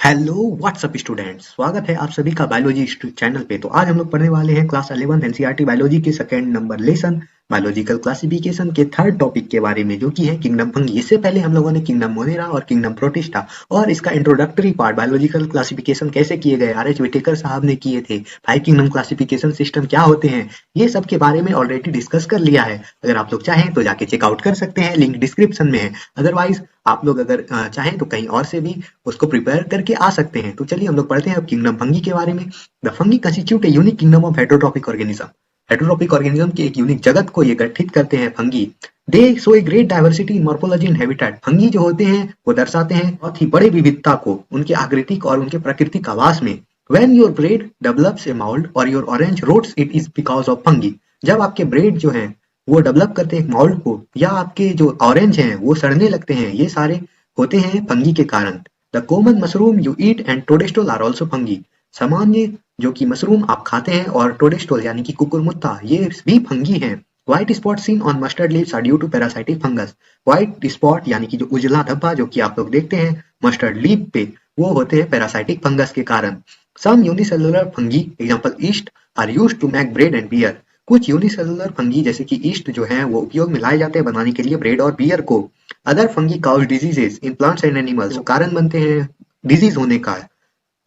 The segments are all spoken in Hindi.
हेलो व्हाट्सअप स्टूडेंट्स, स्वागत है आप सभी का बायोलॉजी चैनल पे। तो आज हम लोग पढ़ने वाले हैं क्लास 11 एनसीईआरटी बायोलॉजी के second number lesson biological classification के थर्ड टॉपिक के बारे में, जो कि है किंगडम फंगी। इससे पहले हम लोगों ने किंगडम मोनेरा और किंगडम प्रोटिस्टा और इसका इंट्रोडक्टरी पार्ट बायोलॉजिकल क्लासिफिकेशन कैसे किए गए आर एच विटेकर साहब ने किए थे, 5 किंगडम क्लासिफिकेशन सिस्टम क्या होते हैं, ये सब के बारे में ऑलरेडी डिस्कस कर लिया है। अगर आप लोग चाहें तो जाके चेकआउट कर सकते हैं, लिंक डिस्क्रिप्शन में है। अदरवाइज आप लोग अगर चाहें तो कहीं और से भी उसको प्रिपेयर करके आ सकते हैं। तो चलिए हम लोग पढ़ते हैं अब किंगडम फंगी के बारे में। The fungi constitute a unique kingdom of heterotrophic organism. Heterotrophic organism के एक यूनिक जगत को ये गठित करते हैं fungi. They show a great diversity in morphology and habitat. Fungi जो होते हैं वो दर्शाते हैं बहुत ही बड़े विविधता को उनके आकृतिक और उनके प्राकृतिक आवास में। When your bread develops a mold or your orange rots, it is because of fungi। जब आपके ब्रेड जो है वो डेवलप करते हैं एक मोल्ड को, या आपके जो ऑरेंज हैं वो सड़ने लगते हैं, ये सारे होते हैं फंगी के कारण। The common mushroom you eat and toadstool are also fungi. सामान्य जो कि मशरूम आप खाते हैं और टोडेस्टोल यानी कि कुकुरमुत्ता, ये भी फंगी हैं। White spot seen on mustard leaves are due to parasitic fungus. White spot यानी कि जो उजला धब्बा जो कि आप लोग देखते हैं मस्टर्ड लीफ पे, वो होते हैं पैरासाइटिक फंगस के कारण। Some unicellular fungi example yeast are used to make bread and beer. कुछ यूनिसेलुलर फंगी जैसे कि ईस्ट जो है वो उपयोग में लाए जाते हैं बनाने के लिए ब्रेड और बियर को। Other fungi cause diseases in plants and animals, कारण बनते हैं डिजीज होने का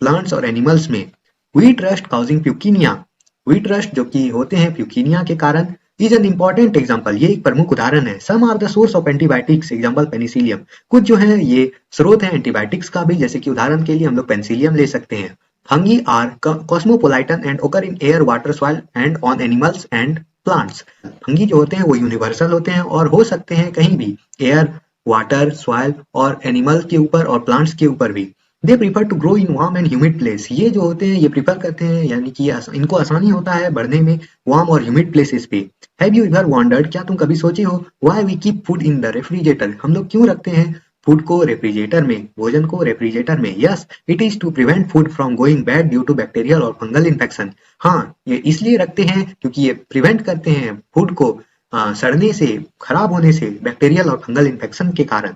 प्लांट्स और एनिमल्स में। Wheat rust causing Puccinia. Wheat rust जो कि होते हैं प्यूकिनिया के कारण इज एन इम्पॉर्टेंट एग्जाम्पल, ये एक प्रमुख उदाहरण है। Some are the source of antibiotics example penicillium. कुछ जो है ये स्रोत है एंटीबायोटिक्स का भी, जैसे कि उदाहरण के लिए हम लोग पेनिसिलियम ले सकते हैं। फंगी आर कॉस्मोपोलाइटन एंड ओकर in air water soil and on animals and plants. Fungi जो होते हैं वो यूनिवर्सल होते हैं और हो सकते हैं कहीं भी, एयर, वाटर, सॉइल और एनिमल के ऊपर और प्लांट्स के ऊपर भी। They prefer to grow in warm and humid place. ये जो होते हैं ये प्रीफर करते हैं, यानी कि इनको आसानी होता है बढ़ने में वार्म और ह्यूमिड प्लेसेस पे। हैव यू एवर वंडर्ड, क्या तुम कभी सोचे हो, why we keep food in the refrigerator, हम लोग क्यों रखते हैं फूड को रेफ्रिजरेटर में, भोजन को रेफ्रिजरेटर में। Yes, it is to prevent food from going bad due to bacterial और फंगल इन्फेक्शन। हाँ, ये इसलिए रखते हैं क्योंकि ये प्रिवेंट करते हैं फूड को सड़ने से, खराब होने से, बैक्टीरियल और फंगल इन्फेक्शन के कारण।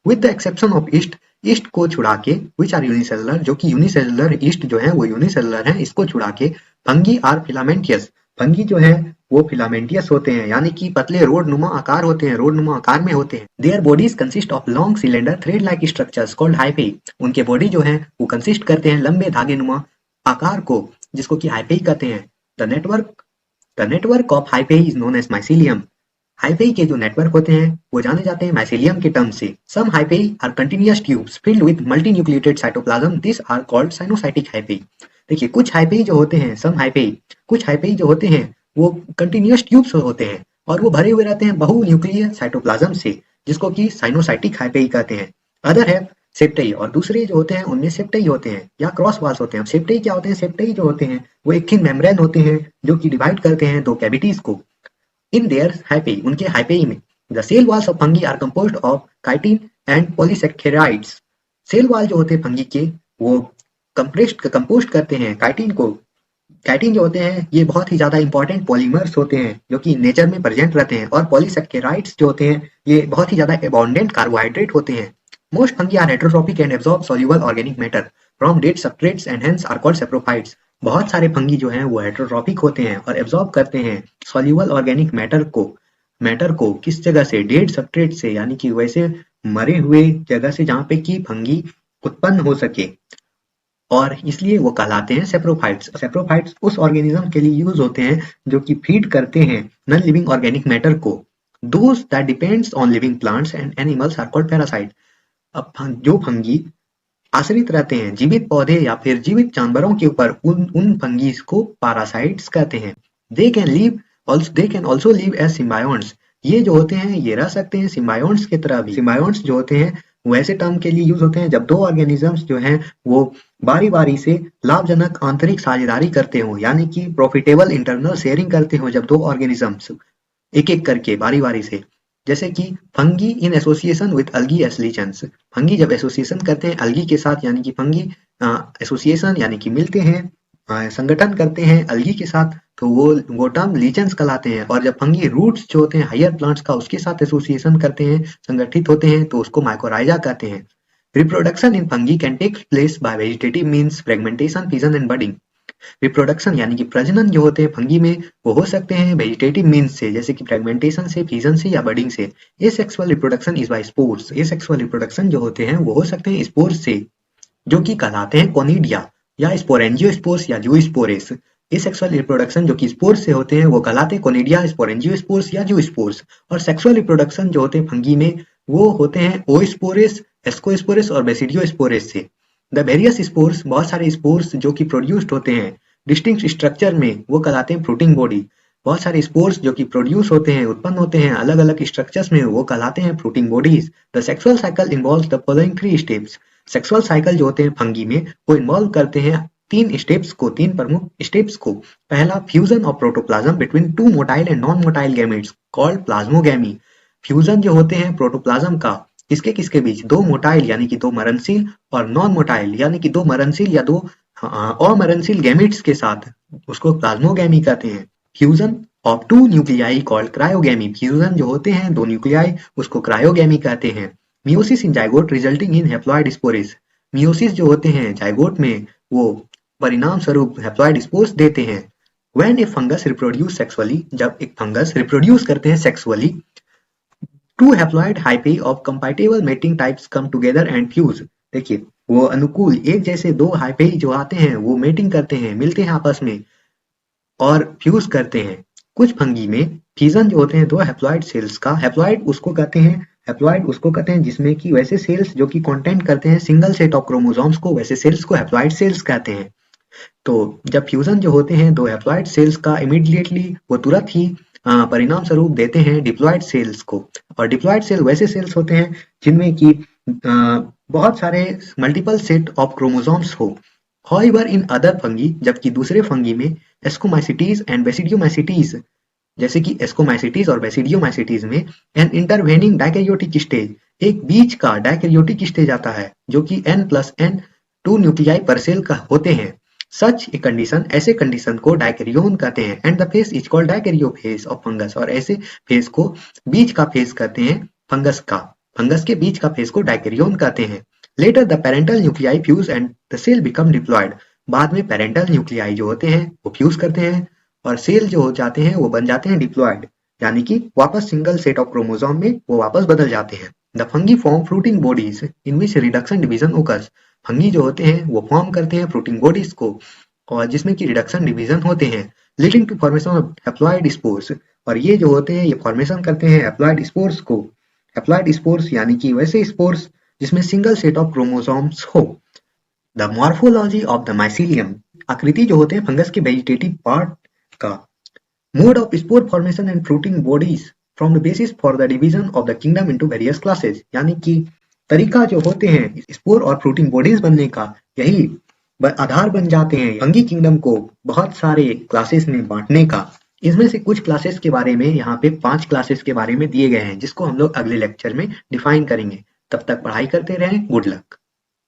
With the exception of east, east को छुड़ा के, विच आर यूनिसेलुलर, जो कि यूनिसेलुलर ईस्ट जो है वो यूनिसेलुलर है, इसको छुड़ा के फंगी आर फिलामेंटियस। फंगी जो है वो फिलामेंटियस होते हैं, यानी कि पतले रोड नुमा आकार होते हैं, रोड नुमा आकार में होते हैं। Their bodies consist of long cylinder thread like structures called hyphae. उनके बॉडी जो है वो कंसिस्ट करते हैं लंबे धागे नुमा आकार को, जिसको कि हाइफेई कहते हैं। The network of hyphae is known as mycelium. Hyphae के जो नेटवर्क होते हैं वो जाने जाते हैं माइसीलियम के टर्म से। Some hyphae are continuous tubes filled with multinucleated cytoplasm, this are called coenocytic hyphae. देखिए कुछ हाइफेई जो होते हैं, कुछ हाइफेई जो होते हैं वो कंटिन्यूअस ट्यूब्स होते हैं और वो भरे हुए रहते हैं बहुन्यूक्लियर साइटोप्लाज्म से, जिसको कि साइनोसाइटिक हाइफेई कहते हैं। अदर है सेप्टेई, और दूसरे जो होते हैं उनमें सेप्टेई होते हैं या क्रॉस वाल्स होते हैं। सेप्टेई क्या होते हैं, सेप्टेई जो होते हैं वो एक थिन मेम्ब्रेन होते हैं जो कि डिवाइड करते हैं दो कैविटीज को। इन देयर हाइफेई, उनके हाइफेई में, the cell walls of fungi are composed of chitin and polysaccharides. Cell wall जो होते हैं फंगी के वो कंपोस्ट करते हैं काइटिन को। काइटिन जो होते हैं ये बहुत ही ज्यादा इंपॉर्टेंट पॉलीमर्स होते हैं जो कि नेचर में प्रेजेंट रहते हैं, और पॉलीसेकेराइड्स जो होते हैं ये बहुत ही ज्यादा एबोंडेंट कार्बोहाइड्रेट होते हैं। Most fungi are heterotrophic and absorb soluble organic matter from dead substrates and hence are called saprophytes. बहुत सारे फंगी जो हैं वो हेटेरोट्रॉपिक होते हैं और एब्जॉर्ब करते हैं सॉल्युबल ऑर्गेनिक मैटर को किस जगह से, डेड सबस्ट्रेट से, यानी कि वैसे मरे हुए जगह से जहाँ पे कि फंगी उत्पन्न हो सके, और इसलिए वो कहलाते हैं सेप्रोफाइट्स। सेप्रोफाइट्स उस ऑर्गेनिज्म के लिए यूज होते हैं जो कि फीड करते हैं नॉन लिविंग ऑर्गेनिक मैटर को। Those that depends on living plants and animals are called parasite. अब जो फंगी आश्रित रहते हैं जीवित पौधे या फिर जीवित जानवरों के ऊपर, उन फंगीज को पैरासाइट्स कहते हैं। They can also live as symbionts. ये जो होते हैं ये रह सकते हैं सिम्बायोन्ट्स की तरह भी। सिम्बायोन्ट्स जो होते हैं वैसे टर्म के लिए यूज होते हैं जब दो ऑर्गेनिजम्स जो हैं वो बारी बारी से लाभजनक आंतरिक साझेदारी करते हो, यानी कि प्रॉफिटेबल इंटरनल शेयरिंग करते हो, जब दो ऑर्गेनिजम्स एक एक करके बारी बारी से। जैसे कि fungi in association with algae associations. Fungi जब एसोसिएशन करते हैं अल्गी के साथ, यानी कि फंगी एसोसिएशन यानी कि मिलते हैं, संगठन करते हैं अल्गी के साथ, तो वो टर्म लीचेंस कहलाते हैं। और जब फंगी रूट्स जो होते हैं हायर प्लांट्स का उसके साथ एसोसिएशन करते हैं, संगठित होते हैं, तो उसको माइकोराइजा कहते हैं। Reproduction in fungi can take place by vegetative means fragmentation, fission and budding. Reproduction यानी कि प्रजनन जो होते हैं फंगी में वो हो सकते हैं वेजिटेटिव मीन्स से, जैसे कि फ्रेगमेंटेशन से, फिजन से या बडिंग से। Asexual reproduction is by spores. Asexual reproduction जो होते हैं वो हो सकते हैं स्पोर्स से, जो कि कहलाते हैं कोनिडिया या स्पोरेंजियोस्पोर्स या जूस्पोरेस। एसेक्सुअल रिप्रोडक्शन जो कि स्पोर्स से होते हैं वो कहलाते हैं कोनिडिया, स्पोरेंजियोस्पोर्स या जूस्पोर्स। और सेक्सुअल रिप्रोडक्शन जो होते हैं फंगी में वो होते हैं ओस्पोरेस, एस्कोस्पोरेस और बेसिडियोस्पोरेस से। द वेरियस स्पोर्स, बहुत सारे स्पोर्स जो कि प्रोड्यूस्ड होते हैं डिस्टिंक्ट स्ट्रक्चर में, वो कहलाते हैं फ्रूटिंग बॉडी। बहुत सारे स्पोर्स जो कि प्रोड्यूस होते हैं, उत्पन्न होते हैं अलग अलग स्ट्रक्चर्स में, वो कहलाते हैं fruiting bodies. The sexual cycle involves the following 3 steps. Sexual cycle जो होते हैं फंगी में वो इन्वॉल्व करते हैं 3 स्टेप्स को, 3 प्रमुख स्टेप्स को। पहला, fusion of protoplasm between 2 motile and non motile gametes called plasmogamy. Fusion जो होते हैं प्रोटोप्लाज्म का किसके किसके बीच, 2 मोटाइल यानी कि 2 मरणशील और नॉन मोटाइल यानी कि 2 मरणशील या 2 अमरणशील गैमेट्स के साथ, उसको प्लाज्मोगैमी कहते हैं। Fusion of 2 nuclei called karyogamy. Fusion जो होते हैं 2 न्यूक्लियाई उसको क्रायोगैमी कहते हैं। Meiosis in zygote resulting in haploid spores. Meiosis जो होते हैं जाइगोट में वो परिणाम स्वरूप हैप्लॉइड स्पोर्स देते हैं। When A fungus reproduce sexually, जब एक फंगस रिप्रोड्यूस करते हैं sexually, 2 haploid hyphae of compatible mating types come together and fuse. देखिए वो अनुकूल एक जैसे 2 हाइपी जो आते हैं वो मेटिंग करते हैं, मिलते हैं आपस में और फ्यूज करते हैं। कुछ फंगी में फ्यूजन जो होते हैं 2 हैप्लॉइड सेल्स का, हैप्लॉइड उसको कहते हैं जिसमें कि वैसे सेल्स जो कि कंटेंट करते हैं सिंगल सेट ऑफ क्रोमोसोम्स को, वैसे सेल्स को हैप्लॉइड सेल्स कहते हैं। तो जब फ्यूजन जो होते हैं 2 हैप्लॉइड सेल्स का, इमीडिएटली वो तुरंत ही परिणाम स्वरूप देते हैं डिप्लॉइड सेल्स को। और डिप्लॉइड सेल वैसे सेल्स होते हैं जिनमें कि बहुत सारे मल्टीपल सेट ऑफ क्रोमोसोम्स हो। However, in other fungi, जबकि दूसरे फंगी में एस्कोमाइसिटीज एंड बेसिडियोमाइसिटीज, जैसे कि एस्कोमाइसिटीज और बेसिडियोमाइसिटीज में एन इंटरवेनिंग डाइकैरियोटिक स्टेज, एक बीच का डाइकैरियोटिक स्टेज आता है जो कि n+n 2 न्यूक्लियाई पर सेल का होते हैं। सच ए कंडीशन, ऐसे कंडीशन को डाइकैरियोन कहते हैं। And the face is called dikaryophase of fungus. और ऐसे फेज को बीच का फेज कहते हैं फंगस का, फंगस के बीच का फेज को डाइकैरियोन कहते हैं। Later the parental nuclei fuse and the cell become diploid. बाद में पेरेंटल न्यूक्लियाई जो होते हैं वो फ्यूज करते हैं और सेल जो हो जाते हैं वो बन जाते हैं डिप्लॉयड, यानी कि वापस सिंगल सेट ऑफ क्रोमोसोम में वो वापस बदल जाते हैं। The fungi form fruiting bodies in which reduction division occurs. Fungi जो होते हैं वो फॉर्म करते हैं फ्रूटिंग बॉडीज को और जिसमें कि रिडक्शन डिवीजन होते हैं, leading to formation of haploid spores. और ये जो होते हैं ये फॉर्मेशन करते हैं हैप्लॉइड स्पोर्स को। हैप्लॉइड स्पोर्स यानी कि वैसे स्पोर्स जिसमें सिंगल सेट ऑफ क्रोमोसोम्स हो। The morphology of the mycelium, आकृति जो होते हैं फंगस के वेजिटेटिव पार्ट का। Mode of spore formation and fruiting bodies from the basis for the division of the kingdom into various classes, यानी कि तरीका जो होते हैं स्पोर और फ्रूटिंग बॉडीज बनने का, यही आधार बन जाते हैं फंगी किंगडम को बहुत सारे क्लासेस में बांटने का। इसमें से कुछ क्लासेस के बारे में यहाँ पे 5 क्लासेस के बारे में दिए गए हैं जिसको हम लोग अगले लेक्चर में डिफाइन करेंगे। तब तक पढ़ाई करते रहें। Good luck.